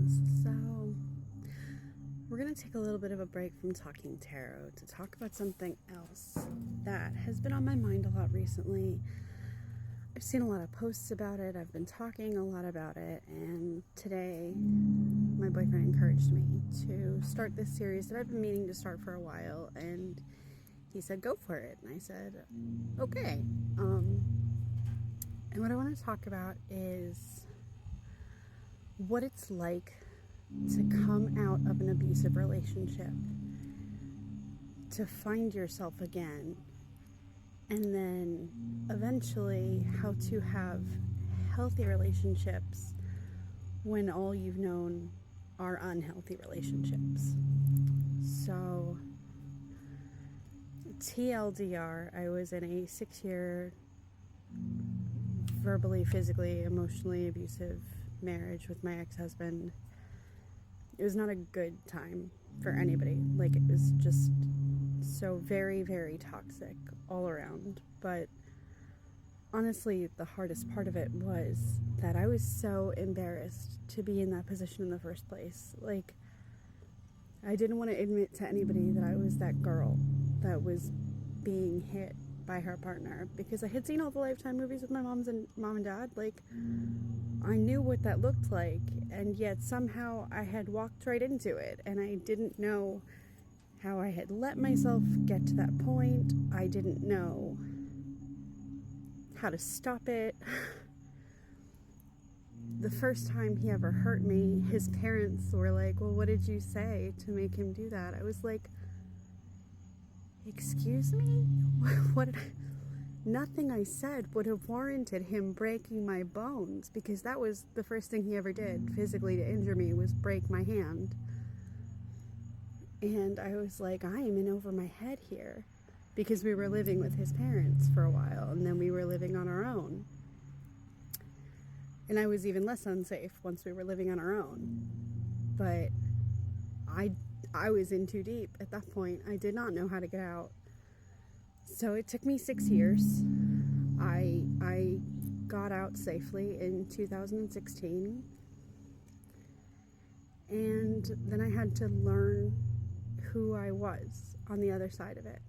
So, we're going to take a little bit of a break from talking tarot to talk about something else that has been on my mind a lot recently. I've seen a lot of posts about it, I've been talking a lot about it, and today my boyfriend encouraged me to start this series that I've been meaning to start for a while, and he said, go for it. And I said, okay. And what I want to talk about is what it's like to come out of an abusive relationship, to find yourself again, and then eventually how to have healthy relationships when all you've known are unhealthy relationships. So, TLDR, I was in a 6-year verbally, physically, emotionally abusive marriage with my ex-husband. It was not a good time for anybody. Like, it was just so very, very toxic all around. But honestly, the hardest part of it was that I was so embarrassed to be in that position in the first place. Like, I didn't want to admit to anybody that I was that girl that was being hit by her partner, because I had seen all the Lifetime movies with my mom and dad. Like, I knew what that looked like, and yet somehow I had walked right into it, and I didn't know how I had let myself get to that point. I didn't know how to stop it. The first time he ever hurt me, his parents were like, well, what did you say to make him do that? I was like, excuse me? What? Nothing I said would have warranted him breaking my bones, because that was the first thing he ever did physically to injure me, was break my hand. And I was like, I am in over my head here, because we were living with his parents for a while, and then we were living on our own. And I was even less unsafe once we were living on our own. But I was in too deep at that point. I did not know how to get out. So it took me 6 years. I got out safely in 2016. And then I had to learn who I was on the other side of it.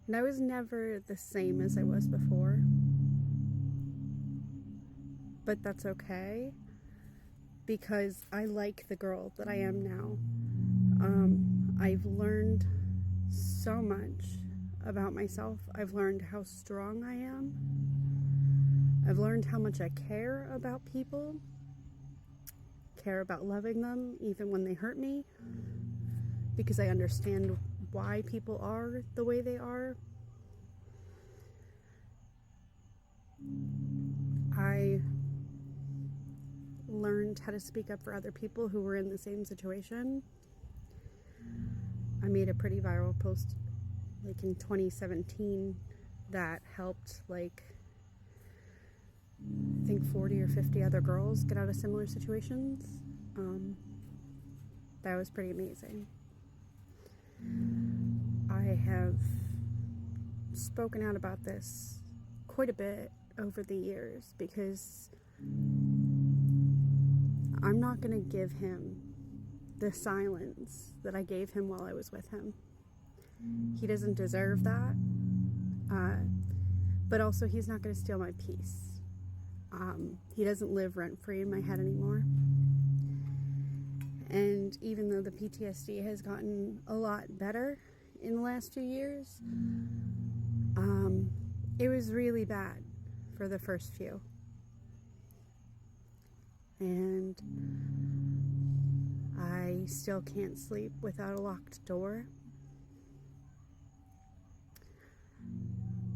And I was never the same as I was before. But that's okay, because I like the girl that I am now. I've learned so much about myself. I've learned how strong I am. I've learned how much I care about people, care about loving them even when they hurt me, because I understand why people are the way they are. I learned how to speak up for other people who were in the same situation. I made a pretty viral post like in 2017 that helped, like, I think 40 or 50 other girls get out of similar situations. That was pretty amazing. I have spoken out about this quite a bit over the years, because I'm not going to give him the silence that I gave him while I was with him. He doesn't deserve that. But also, he's not going to steal my peace. He doesn't live rent-free in my head anymore. And even though the PTSD has gotten a lot better in the last few years, it was really bad for the first few. And I still can't sleep without a locked door.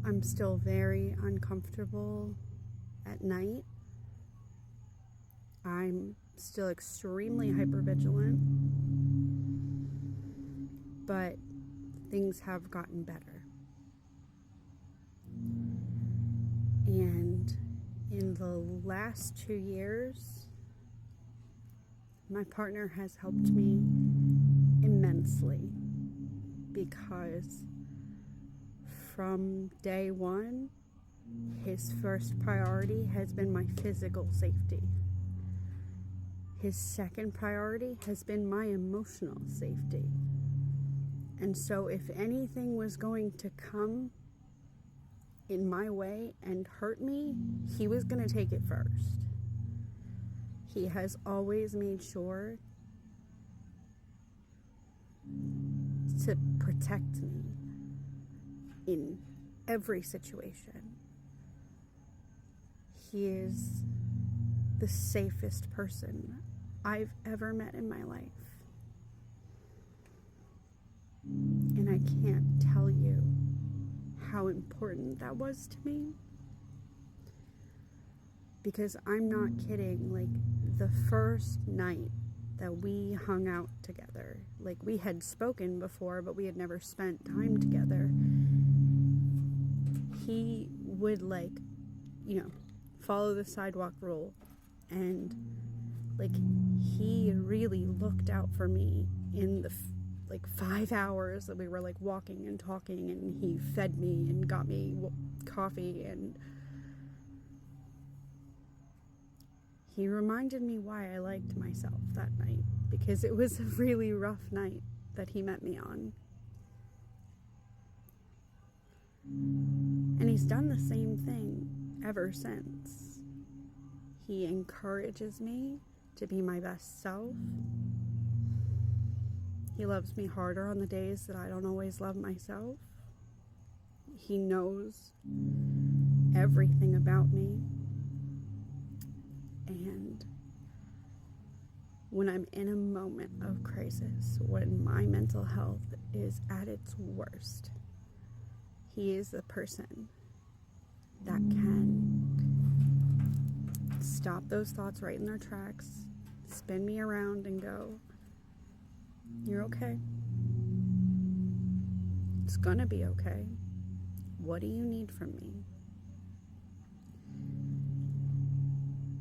I'm still very uncomfortable at night. I'm still extremely hypervigilant. But things have gotten better. And in the last 2 years, my partner has helped me immensely, because from day one, his first priority has been my physical safety. His second priority has been my emotional safety. And so if anything was going to come in my way and hurt me, he was going to take it first. He has always made sure to protect me in every situation. He is the safest person I've ever met in my life. And I can't tell you how important that was to me. Because I'm not kidding, like the first night that we hung out together, like we had spoken before, but we had never spent time together. He would follow the sidewalk rule, and he really looked out for me in the 5 hours that we were walking and talking, and he fed me and got me coffee, and he reminded me why I liked myself that night, because it was a really rough night that he met me on. And he's done the same thing ever since. He encourages me to be my best self. He loves me harder on the days that I don't always love myself. He knows everything about me. And when I'm in a moment of crisis, when my mental health is at its worst, he is the person that can stop those thoughts right in their tracks, spin me around and go, "You're okay. It's gonna be okay. What do you need from me?"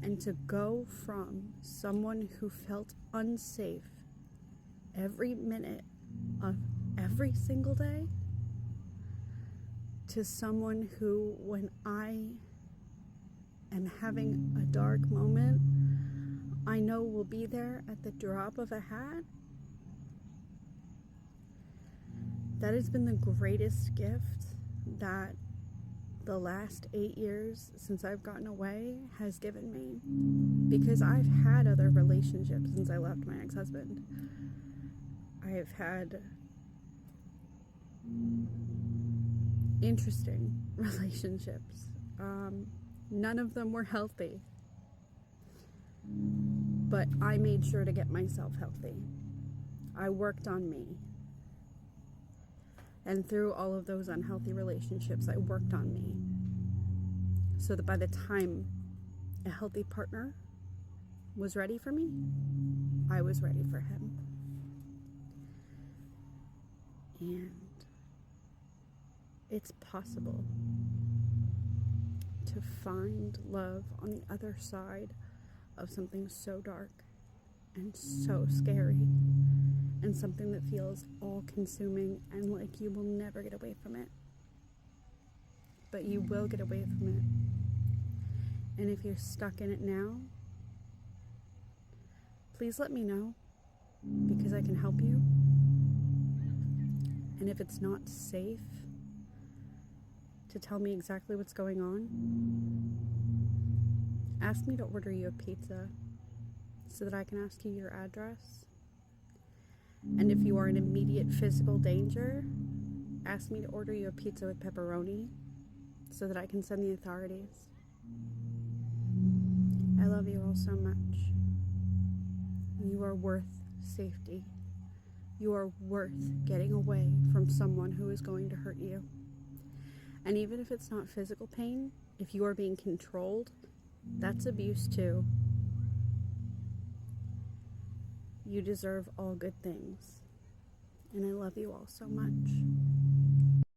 And to go from someone who felt unsafe every minute of every single day to someone who, when I am having a dark moment, I know will be there at the drop of a hat. That has been the greatest gift that the last 8 years since I've gotten away has given me. Because I've had other relationships since I left my ex-husband. I have had interesting relationships. None of them were healthy. But I made sure to get myself healthy. I worked on me. And through all of those unhealthy relationships, I worked on me. So that by the time a healthy partner was ready for me, I was ready for him. And it's possible to find love on the other side of something so dark and so scary, and something that feels all-consuming and like you will never get away from it. But you will get away from it. And if you're stuck in it now, please let me know, because I can help you. And if it's not safe to tell me exactly what's going on, ask me to order you a pizza so that I can ask you your address. And if you are in immediate physical danger, ask me to order you a pizza with pepperoni so that I can send the authorities. I love you all so much. You are worth safety. You are worth getting away from someone who is going to hurt you. And even if it's not physical pain, if you are being controlled, that's abuse too. You deserve all good things. And I love you all so much.